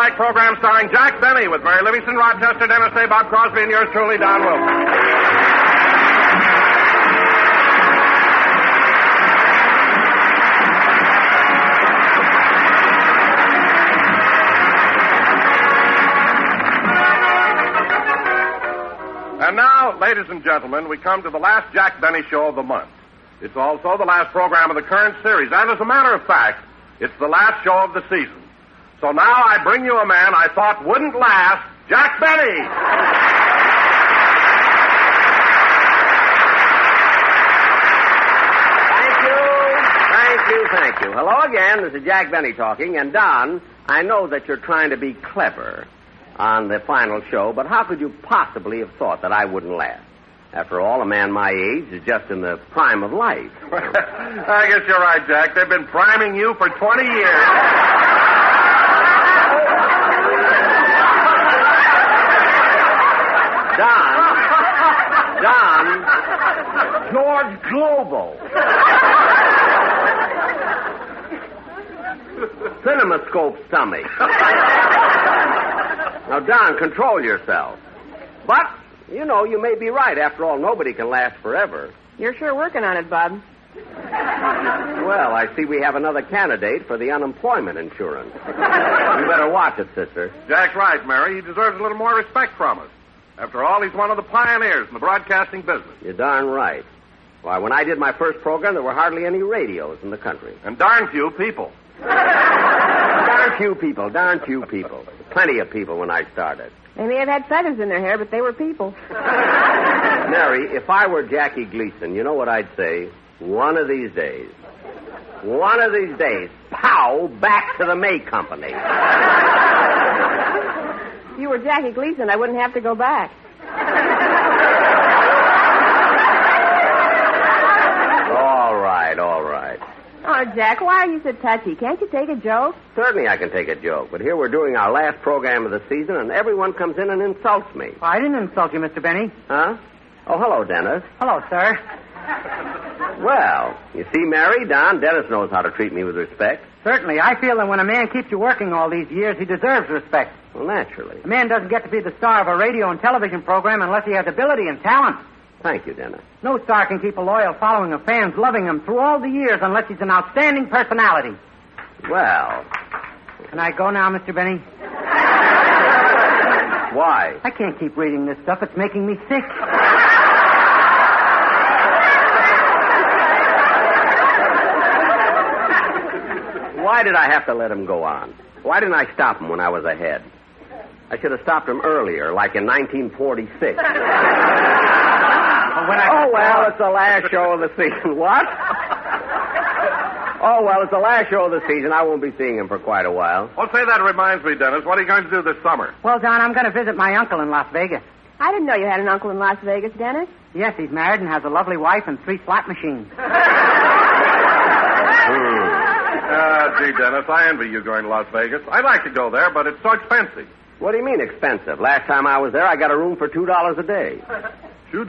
Strike program starring Jack Benny with Mary Livingston, Rochester, Dennis Day, Bob Crosby, and yours truly, Don Wilson. And now, ladies and gentlemen, we come to the last Jack Benny show of the month. It's also the last program of the current series, and as a matter of fact, it's the last show of the season. So now I bring you a man I thought wouldn't last, Jack Benny! Thank you. Hello again, this is Jack Benny talking, and Don, I know that you're trying to be clever on the final show, but how could you possibly have thought that I wouldn't laugh? After all, a man my age is just in the prime of life. I guess you're right, Jack. They've been priming you for 20 years. Don, George Global. CinemaScope stomach. Now, Don, control yourself. But, you know, you may be right. After all, nobody can last forever. You're sure working on it, Bob. Well, I see we have another candidate for the unemployment insurance. You better watch it, sister. Jack's right, Mary. He deserves a little more respect from us. After all, he's one of the pioneers in the broadcasting business. You're darn right. Why, when I did my first program, there were hardly any radios in the country. And darn few people. Darn few people. Plenty of people when I started. They may have had feathers in their hair, but they were people. Mary, if I were Jackie Gleason, you know what I'd say? One of these days, pow, back to the May Company. If you were Jackie Gleason, I wouldn't have to go back. All right. Oh, Jack, why are you so touchy? Can't you take a joke? Certainly I can take a joke, but here we're doing our last program of the season, and everyone comes in and insults me. I didn't insult you, Mr. Benny. Huh? Oh, hello, Dennis. Hello, sir. Well, you see, Mary, Don, Dennis knows how to treat me with respect. Certainly. I feel that when a man keeps you working all these years, he deserves respect. Well, naturally. A man doesn't get to be the star of a radio and television program unless he has ability and talent. Thank you, Dennis. No star can keep a loyal following of fans loving him through all the years unless he's an outstanding personality. Well. Can I go now, Mr. Benny? Why? I can't keep reading this stuff. It's making me sick. Why did I have to let him go on? Why didn't I stop him when I was ahead? I should have stopped him earlier, like in 1946. Well, it's the last show of the season. What? Oh, well, it's the last show of the season. I won't be seeing him for quite a while. Well, say that reminds me, Dennis. What are you going to do this summer? Well, Don, I'm going to visit my uncle in Las Vegas. I didn't know you had an uncle in Las Vegas, Dennis. Yes, he's married and has a lovely wife and 3 slot machines. Gee, Dennis, I envy you going to Las Vegas. I'd like to go there, but it's so expensive. What do you mean expensive? Last time I was there, I got a room for $2 a day. $2?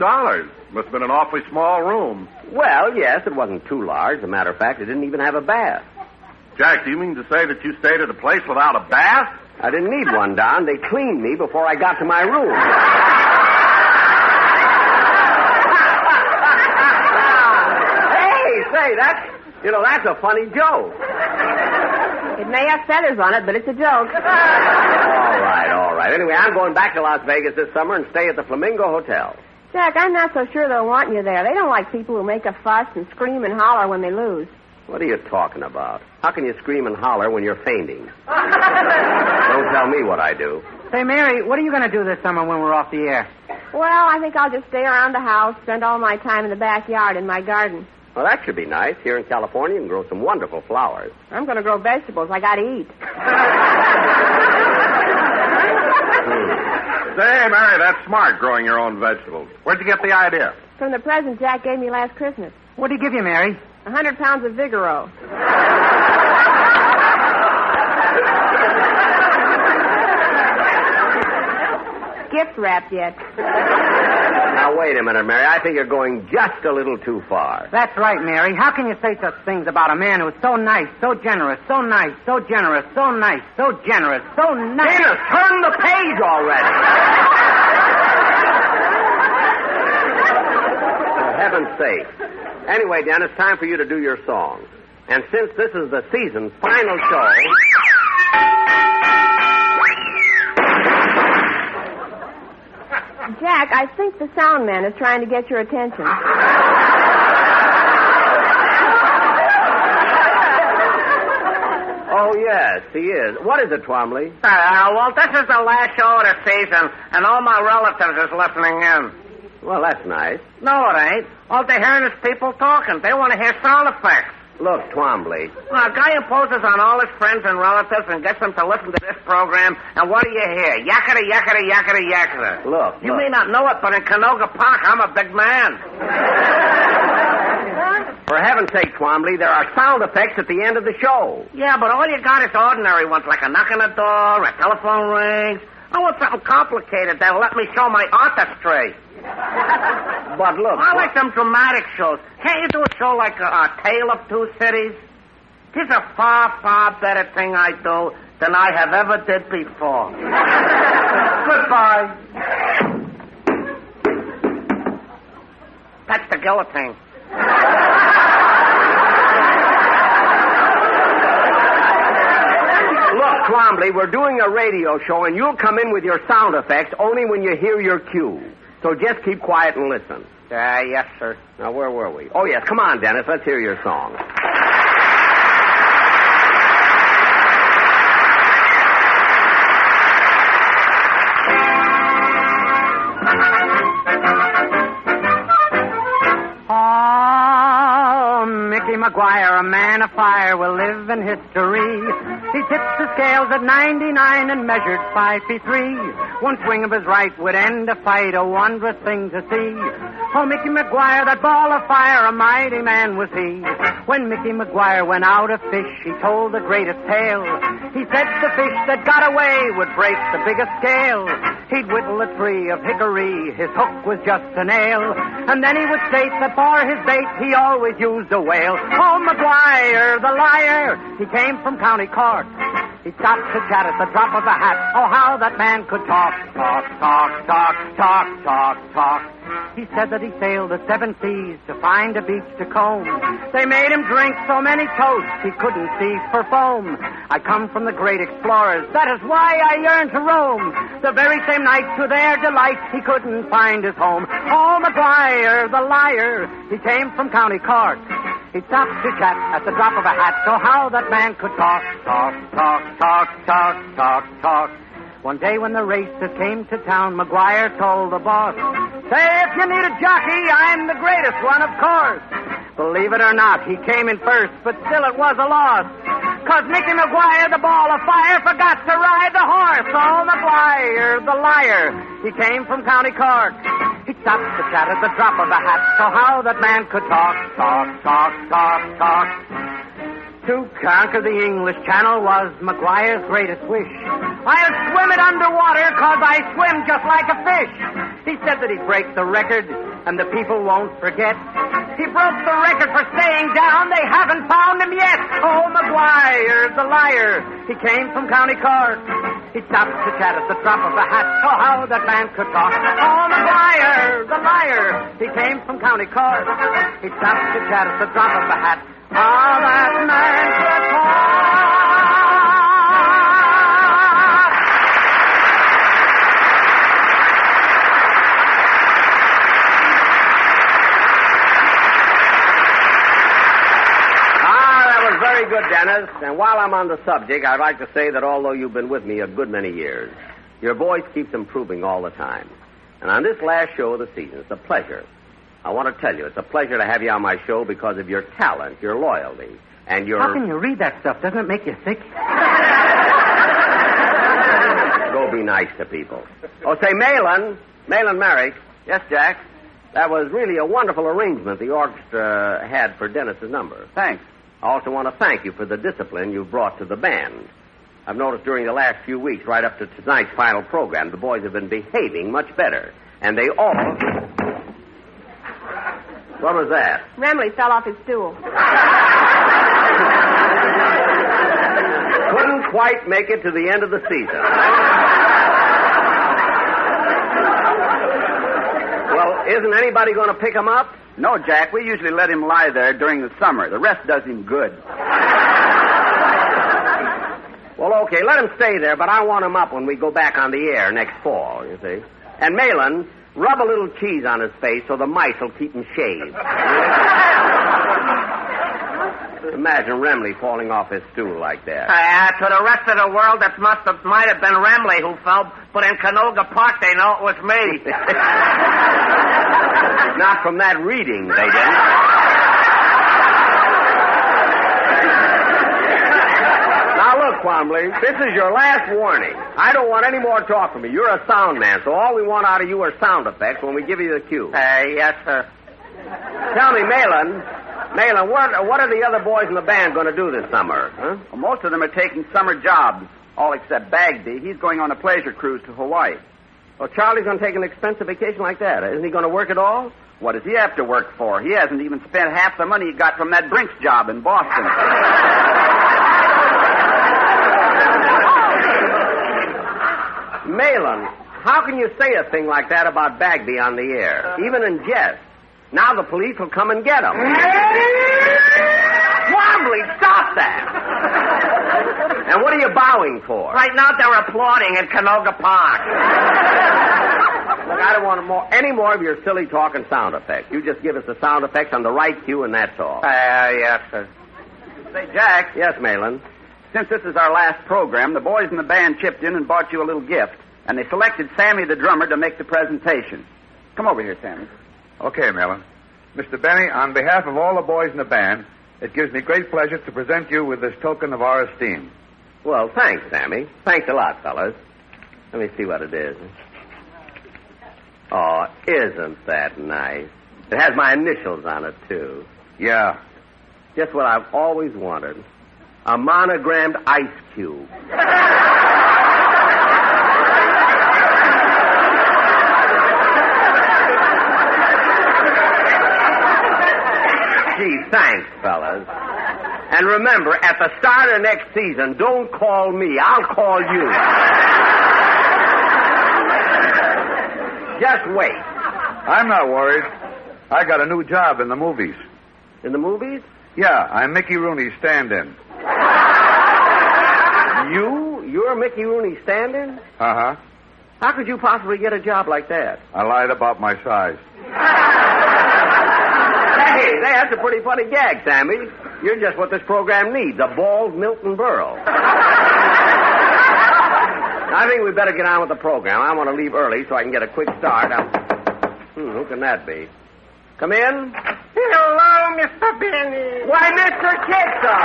Must have been an awfully small room. Well, yes, it wasn't too large. As a matter of fact, it didn't even have a bath. Jack, do you mean to say that you stayed at a place without a bath? I didn't need one, Don. They cleaned me before I got to my room. Hey, say, that's a funny joke. It may have feathers on it, but it's a joke. All right. Anyway, I'm going back to Las Vegas this summer and stay at the Flamingo Hotel. Jack, I'm not so sure they'll want you there. They don't like people who make a fuss and scream and holler when they lose. What are you talking about? How can you scream and holler when you're fainting? Don't tell me what I do. Say, Mary, what are you going to do this summer when we're off the air? Well, I think I'll just stay around the house, spend all my time in the backyard in my garden. Well, that should be nice. Here in California, you can grow some wonderful flowers. I'm going to grow vegetables. I got to eat. Say, Mary, that's smart, growing your own vegetables. Where'd you get the idea? From the present Jack gave me last Christmas. What did he give you, Mary? 100 pounds of Vigoro. Gift wrapped yet. Now, Now, wait a minute, Mary. I think you're going just a little too far. That's right, Mary. How can you say such things about a man who's so nice, so generous, so nice, so generous, so nice, so generous, so nice? Dennis, turn the page already. For heaven's sake. Anyway, Dennis, time for you to do your song. And since this is the season's final show... Jack, I think the sound man is trying to get your attention. Oh, yes, he is. What is it, Twomley? Well, this is the last show of the season, and all my relatives is listening in. Well, that's nice. No, it ain't. All they're hearing is people talking. They want to hear sound effects. Look, Twombly. Well, a guy imposes on all his friends and relatives and gets them to listen to this program, and what do you hear? Yaketa, yaketa, yaketa, yaketa. Look. You may not know it, but in Canoga Park, I'm a big man. For heaven's sake, Twombly, there are sound effects at the end of the show. Yeah, but all you got is ordinary ones, like a knock on the door, a telephone rings. I want something complicated that'll let me show my artistry. But look... I like them dramatic shows. Can't you do a show like A Tale of Two Cities? This is a far, far better thing I do than I have ever did before. Goodbye. That's the guillotine. Look, Twombly, we're doing a radio show, and you'll come in with your sound effects only when you hear your cue. So just keep quiet and listen. Yes, sir. Now, where were we? Oh, yes. Come on, Dennis. Let's hear your song. Mickey McGuire, a man of fire, will live in history. He tipped the scales at 99 and measured 5 feet 3. One swing of his right would end a fight, a wondrous thing to see. Oh, Mickey McGuire, that ball of fire, a mighty man was he. When Mickey McGuire went out to fish, he told the greatest tale. He said the fish that got away would break the biggest scale. He'd whittle a tree of hickory, his hook was just a nail. And then he would state that for his bait, he always used a whale. Oh, McGuire, the liar, he came from County Cork. He stopped to chat at the drop of a hat. Oh, how that man could talk, talk, talk, talk, talk, talk, talk. He said that he sailed the 7 seas to find a beach to comb. They made him drink so many toasts he couldn't see for foam. I come from the great explorers, that is why I yearn to roam. The very same night, to their delight, he couldn't find his home. Oh, McGuire, the liar, he came from County Cork. He stopped to chat at the drop of a hat. So how that man could talk, talk, talk, talk, talk, talk, talk. One day when the racers came to town, McGuire told the boss, "Say, if you need a jockey, I'm the greatest one, of course." Believe it or not, he came in first, but still it was a loss. 'Cause Mickey McGuire, the ball of fire, forgot to ride the horse. Oh, McGuire, the liar, he came from County Cork. He stopped to chat at the drop of a hat. So how that man could talk, talk, talk, talk, talk. To conquer the English Channel was McGuire's greatest wish. I'll swim it underwater 'cause I swim just like a fish. He said that he'd break the record, and the people won't forget. He broke the record for staying down. They haven't found him yet. Oh, McGuire, the liar, he came from County Cork. He stopped to chat at the drop of a hat. Oh, how that man could talk. Oh, McGuire, the liar, he came from County Cork. He stopped to chat at the drop of a hat. Oh, that man could talk. Very good, Dennis. And while I'm on the subject, I'd like to say that although you've been with me a good many years, your voice keeps improving all the time. And on this last show of the season, it's a pleasure. I want to tell you, it's a pleasure to have you on my show because of your talent, your loyalty, and your... How can you read that stuff? Doesn't it make you sick? Go be nice to people. Oh, say, Malin Merrick. Yes, Jack? That was really a wonderful arrangement the orchestra had for Dennis's number. Thanks. I also want to thank you for the discipline you've brought to the band. I've noticed during the last few weeks, right up to tonight's final program, the boys have been behaving much better. And they all... What was that? Remley fell off his stool. Couldn't quite make it to the end of the season. Well, isn't anybody going to pick him up? No, Jack. We usually let him lie there during the summer. The rest does him good. Well, okay, let him stay there, but I want him up when we go back on the air next fall, you see. And Malin, rub a little cheese on his face so the mice will keep him shaved. Imagine Remley falling off his stool like that. To the rest of the world, that might have been Remley who fell, but in Canoga Park, they know it was me. Not from that reading, they didn't. Now, look, Quambley, this is your last warning. I don't want any more talk from you. You're a sound man, so all we want out of you are sound effects when we give you the cue. Yes, sir. Tell me, Malin, what are the other boys in the band going to do this summer? Huh? Well, most of them are taking summer jobs, all except Bagby. He's going on a pleasure cruise to Hawaii. Well, Charlie's going to take an expensive vacation like that. Isn't he going to work at all? What does he have to work for? He hasn't even spent half the money he got from that Brinks job in Boston. Malin, how can you say a thing like that about Bagby on the air, even in jest? Now the police will come and get him. Quambley, stop that! And what are you bowing for? Right now, they're applauding in Canoga Park. Look, I don't want any more of your silly talk and sound effects. You just give us the sound effects on the right cue, and that's all. Yes, sir. Say, Jack. Yes, Malin. Since this is our last program, the boys in the band chipped in and bought you a little gift, and they selected Sammy the drummer to make the presentation. Come over here, Sammy. Okay, Mellon. Mr. Benny, on behalf of all the boys in the band, it gives me great pleasure to present you with this token of our esteem. Well, thanks, Sammy. Thanks a lot, fellas. Let me see what it is. Oh, isn't that nice? It has my initials on it, too. Yeah. Just what I've always wanted. A monogrammed ice cube. Gee, thanks, fellas. And remember, at the start of next season, don't call me. I'll call you. Just wait. I'm not worried. I got a new job in the movies. In the movies? Yeah, I'm Mickey Rooney's stand-in. You're Mickey Rooney's stand-in? Uh-huh. How could you possibly get a job like that? I lied about my size. Hey, that's a pretty funny gag, Sammy. You're just what this program needs, a bald Milton Berle. I think we better get on with the program. I want to leave early so I can get a quick start. Who can that be? Come in. Hello, Mr. Benny. Why, Mr. Kitzel.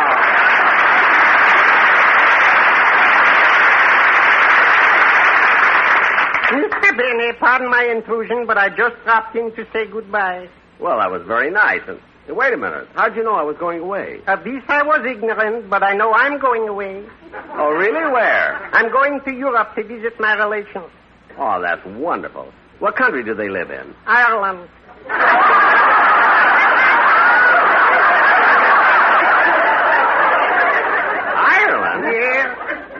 Mr. Benny, pardon my intrusion, but I just dropped in to say goodbye. Well, that was very nice. And wait a minute. How'd you know I was going away? Of this I was ignorant, but I know I'm going away. Oh, really? Where? I'm going to Europe to visit my relations. Oh, that's wonderful. What country do they live in? Ireland. Ireland? Yeah.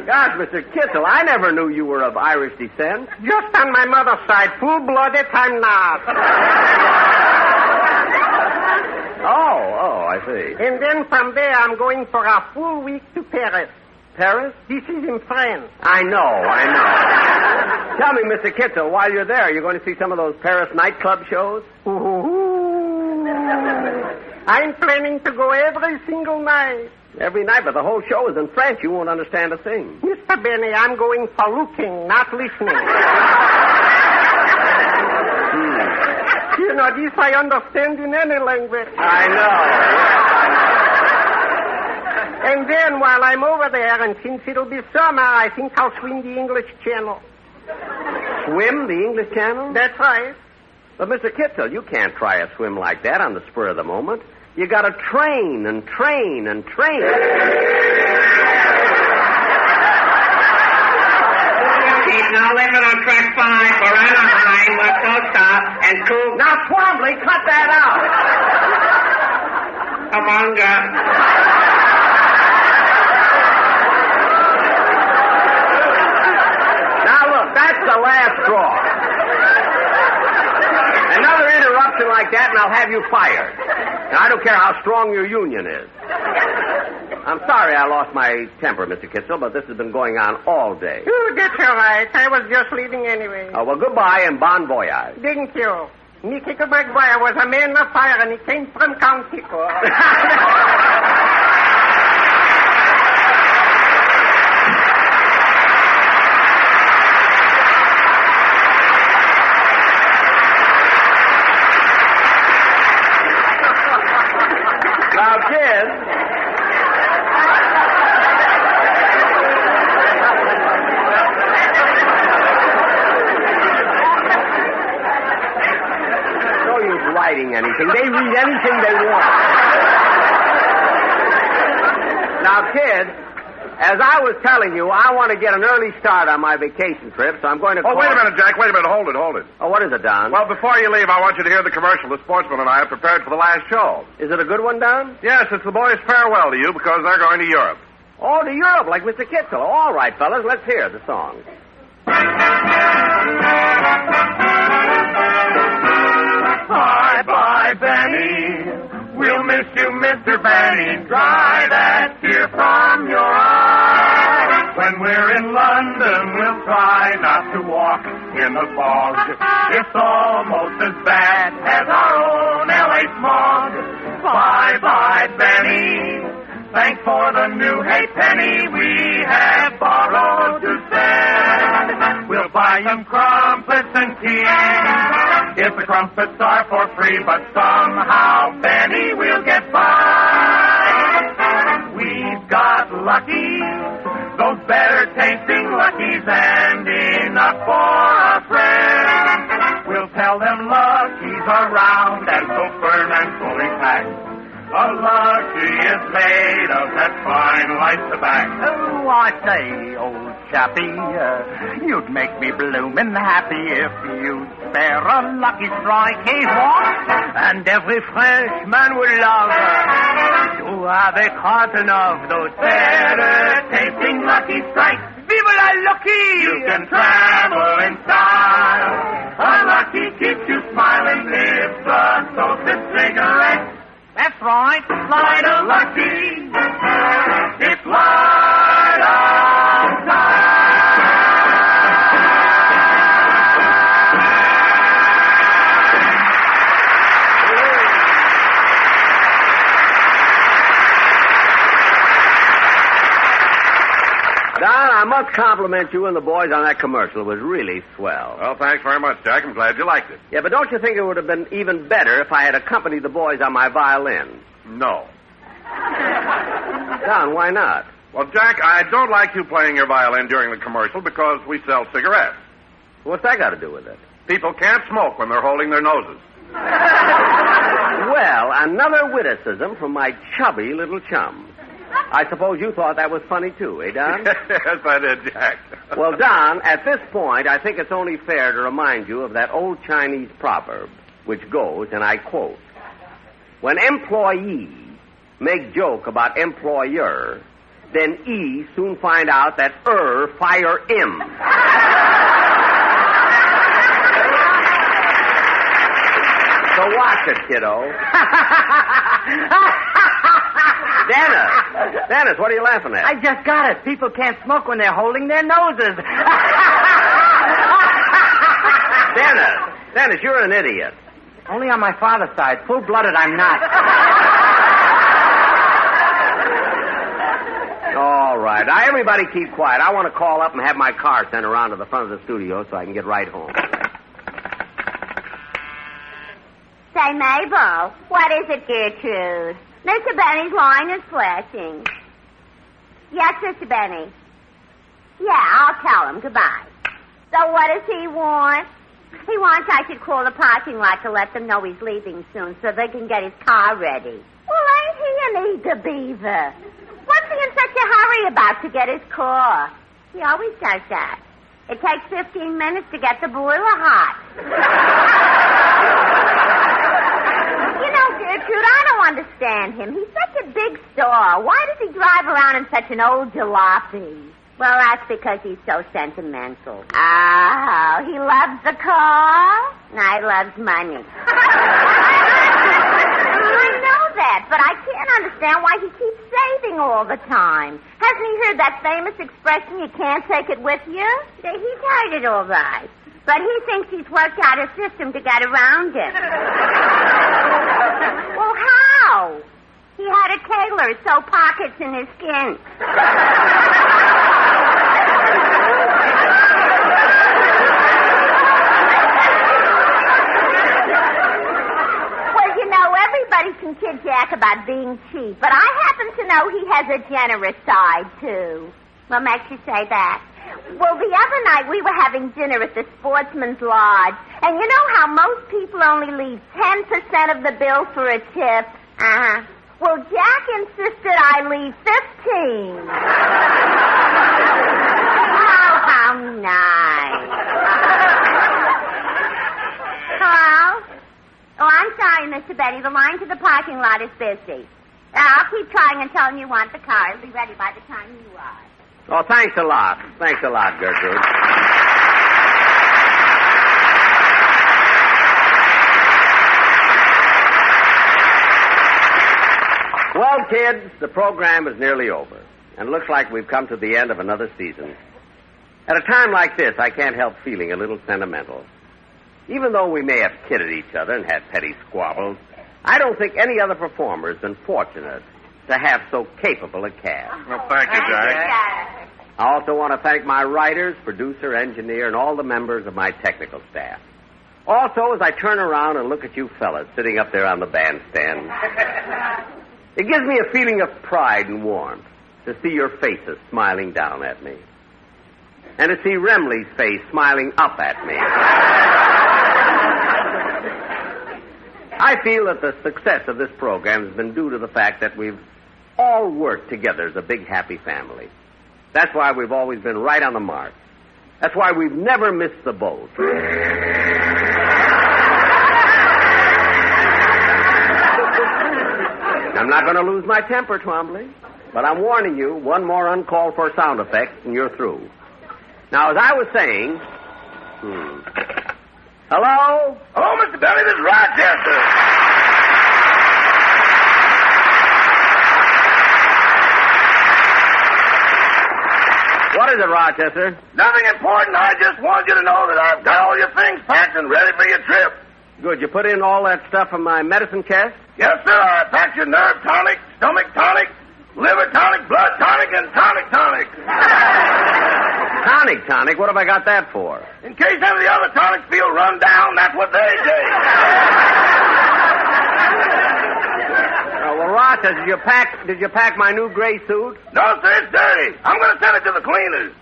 Gosh, Mr. Kitzel, I never knew you were of Irish descent. Just on my mother's side. Full-blooded, I'm not. Oh, I see. And then from there, I'm going for a full week to Paris. Paris? This is in France. I know. Tell me, Mr. Kitzel, while you're there, you're going to see some of those Paris nightclub shows? Ooh. I'm planning to go every single night. Every night, but the whole show is in French. You won't understand a thing. Mr. Benny, I'm going for looking, not listening. You know, this I understand in any language. I know. And then while I'm over there, and since it'll be summer, I think I'll swim the English Channel. Swim the English Channel? That's right. But, Mr. Kitzel, you can't try a swim like that on the spur of the moment. You got to train and train and train. He's right, now leave it on track 5 for Anaheim. Let's go stop. And cool. Now, Twombly, cut that out. Come on, girl. Now, look, that's the last straw. Another interruption like that, and I'll have you fired. Now, I don't care how strong your union is. I'm sorry I lost my temper, Mr. Kitzel, but this has been going on all day. Oh, that's all right. I was just leaving anyway. Well, goodbye and bon voyage. Thank you. Nicky Maguire was a man of fire, and he came from County Cork. Now, kids... writing anything. They read anything they want. Now, kids, as I was telling you, I want to get an early start on my vacation trip, so I'm going to call... Oh, wait a minute, Jack. Wait a minute. Hold it. Oh, what is it, Don? Well, before you leave, I want you to hear the commercial the sportsman and I have prepared for the last show. Is it a good one, Don? Yes, it's the boys' farewell to you because they're going to Europe. Oh, to Europe, like Mr. Kitzel. All right, fellas, let's hear the song. Bye-bye, Benny. We'll miss you, Mr. Benny. Dry that tear from your eye. When we're in London, we'll try not to walk in the fog. It's almost as bad as our own L.A. smog. Bye-bye, Benny. Thanks for the new halfpenny we have borrowed to send. We'll buy some crumpets and tea. If the crumpets are for free, but somehow, Benny, we'll get by. We've got Luckies, those better tasting Luckies, and enough for a friend. We'll tell them Luckies are round and so firm and fully packed. A Lucky is made of that fine light tobacco. Oh, I say, old chappie, you'd make me bloomin' happy if you'd spare a Lucky Strike, eh, what? And every Frenchman would love to have a carton of those better tasting Lucky Strikes. Vive la Lucky! You can travel in style. A Lucky keeps you smiling, lives a toasted cigarette. That's right. Light a Lucky. It's light on time. Don, I must compliment you and the boys on that commercial. It was really swell. Well, thanks very much, Jack. I'm glad you liked it. Yeah, but don't you think it would have been even better if I had accompanied the boys on my violin? No. Don, why not? Well, Jack, I don't like you playing your violin during the commercial because we sell cigarettes. What's that got to do with it? People can't smoke when they're holding their noses. Well, another witticism from my chubby little chum. I suppose you thought that was funny, too, eh, Don? Yes, I did, Jack. Well, Don, at this point, I think it's only fair to remind you of that old Chinese proverb, which goes, and I quote, when employee make joke about employer, then E soon find out that fire him. So watch it, kiddo. Dennis, what are you laughing at? I just got it. People can't smoke when they're holding their noses. Dennis, you're an idiot. Only on my father's side. Full-blooded, I'm not. All right. Now, everybody keep quiet. I want to call up and have my car sent around to the front of the studio so I can get right home. Say, Mabel, what is it, Gertrude? Mr. Benny's line is flashing. Yes, Mr. Benny. Yeah, I'll tell him. Goodbye. So what does he want? He wants I should call the parking lot to let them know he's leaving soon so they can get his car ready. Well, ain't he an eager beaver? What's he in such a hurry about to get his car? He always does that. It takes 15 minutes to get the boiler hot. You know, Gertrude, I don't understand him. He's such a big star. Why does he drive around in such an old jalopy? Well, that's because he's so sentimental. Oh, he loves the car? I loves money. I know that, but I can't understand why he keeps saving all the time. Hasn't he heard that famous expression, you can't take it with you? He's heard it all right. But he thinks he's worked out a system to get around it. Well, how? He had a tailor sew pockets in his skin. Everybody can kid Jack about being cheap, but I happen to know he has a generous side, too. What makes you say that? Well, the other night we were having dinner at the Sportsman's Lodge, and you know how most people only leave 10% of the bill for a tip? Uh-huh. Well, Jack insisted I leave 15. Oh, how nice. Hello? Oh, I'm sorry, Mr. Benny. The line to the parking lot is busy. I'll keep trying and tell him you want the car. It'll be ready by the time you are. Oh, thanks a lot. Thanks a lot, Gertrude. Well, kids, the program is nearly over. And it looks like we've come to the end of another season. At a time like this, I can't help feeling a little sentimental. Even though we may have kidded each other and had petty squabbles, I don't think any other performer has been fortunate to have so capable a cast. Well, thank you, Jack. I also want to thank my writers, producer, engineer, and all the members of my technical staff. Also, as I turn around and look at you fellas sitting up there on the bandstand, it gives me a feeling of pride and warmth to see your faces smiling down at me. And to see Remley's face smiling up at me. I feel that the success of this program has been due to the fact that we've all worked together as a big, happy family. That's why we've always been right on the mark. That's why we've never missed the boat. I'm not going to lose my temper, Twombly, but I'm warning you, one more uncalled for sound effect and you're through. Now, as I was saying... Hello? Hello, Mr. Benny. This is Rochester. What is it, Rochester? Nothing important. I just wanted you to know that I've got all your things packed and ready for your trip. Good. You put in all that stuff in my medicine chest? Yes, sir. I packed your nerve tonic, stomach tonic, liver tonic, blood tonic, and tonic. Tonic? What have I got that for? In case any of the other tonics feel run down, that's what they say. Well, Rochester, did you pack my new gray suit? No, sir, it's dirty. I'm going to send it to the cleaners.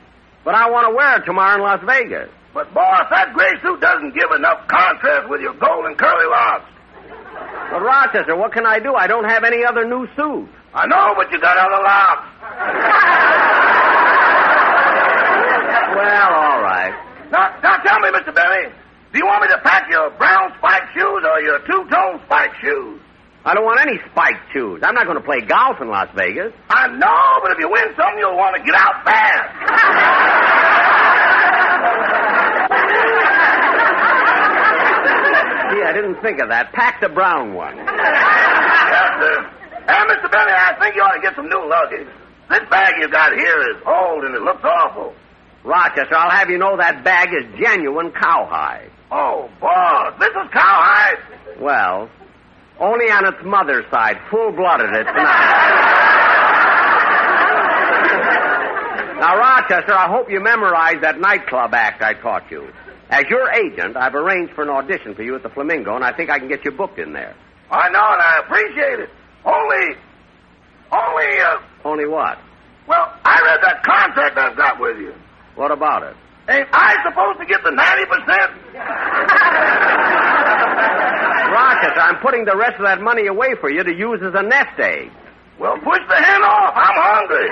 But I want to wear it tomorrow in Las Vegas. But, boss, that gray suit doesn't give enough contrast with your golden curly locks. But, Rochester, what can I do? I don't have any other new suit. I know, but you got other locks. Well, all right. Now tell me, Mr. Benny, do you want me to pack your brown spiked shoes or your two-tone spiked shoes? I don't want any spiked shoes. I'm not going to play golf in Las Vegas. I know, but if you win something, you'll want to get out fast. Gee, I didn't think of that. Pack the brown one. Yes, sir. And, Mr. Benny, I think you ought to get some new luggage. This bag you got here is old and it looks awful. Rochester, I'll have you know that bag is genuine cowhide. Oh, boss, this is cowhide. Well, only on its mother's side. Full-blooded it's not. Now, Rochester, I hope you memorize that nightclub act I taught you. As your agent, I've arranged for an audition for you at the Flamingo, and I think I can get you booked in there. I know, and I appreciate it. Only what? Well, I read that contract I've got with you. What about it? Ain't I supposed to get the 90%? Rochester, I'm putting the rest of that money away for you to use as a nest egg. Well, push the hen off. I'm hungry.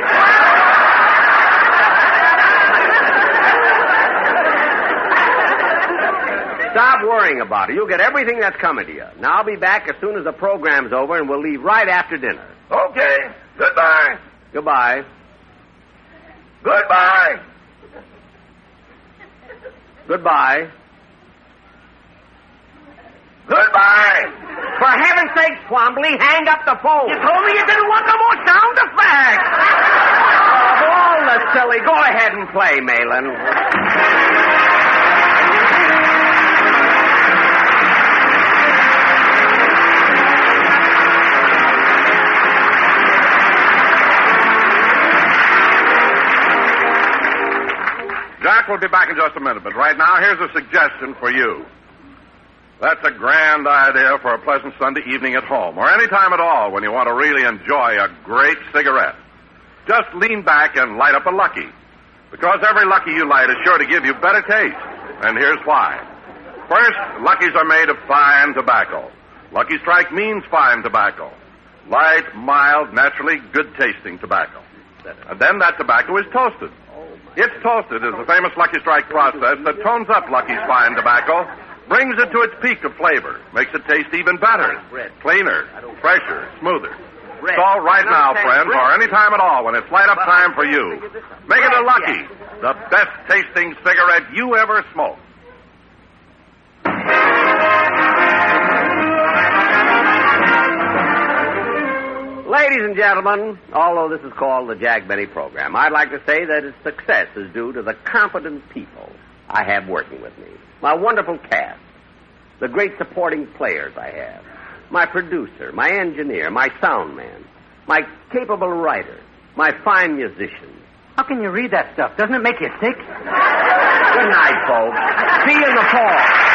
Stop worrying about it. You'll get everything that's coming to you. Now, I'll be back as soon as the program's over, and we'll leave right after dinner. Okay. Goodbye. Goodbye. Goodbye. Goodbye. Goodbye. For heaven's sake, Twombly, hang up the phone. You told me you didn't want no more sound effects. Of all the silly, go ahead and play, Malin. Jack will be back in just a minute, but right now, here's a suggestion for you. That's a grand idea for a pleasant Sunday evening at home, or any time at all when you want to really enjoy a great cigarette. Just lean back and light up a Lucky, because every Lucky you light is sure to give you better taste. And here's why. First, Luckies are made of fine tobacco. Lucky Strike means fine tobacco. Light, mild, naturally good-tasting tobacco. And then that tobacco is toasted. It's toasted is the famous Lucky Strike process that tones up Lucky's fine tobacco, brings it to its peak of flavor, makes it taste even better, cleaner, fresher, smoother. So right now, friends, or any time at all when it's light-up time for you, make it a Lucky, the best-tasting cigarette you ever smoked. Ladies and gentlemen, although this is called the Jack Benny program, I'd like to say that its success is due to the competent people I have working with me. My wonderful cast, the great supporting players I have, my producer, my engineer, my sound man, my capable writer, my fine musicians. How can you read that stuff? Doesn't it make you sick? Good night, folks. See you in the fall.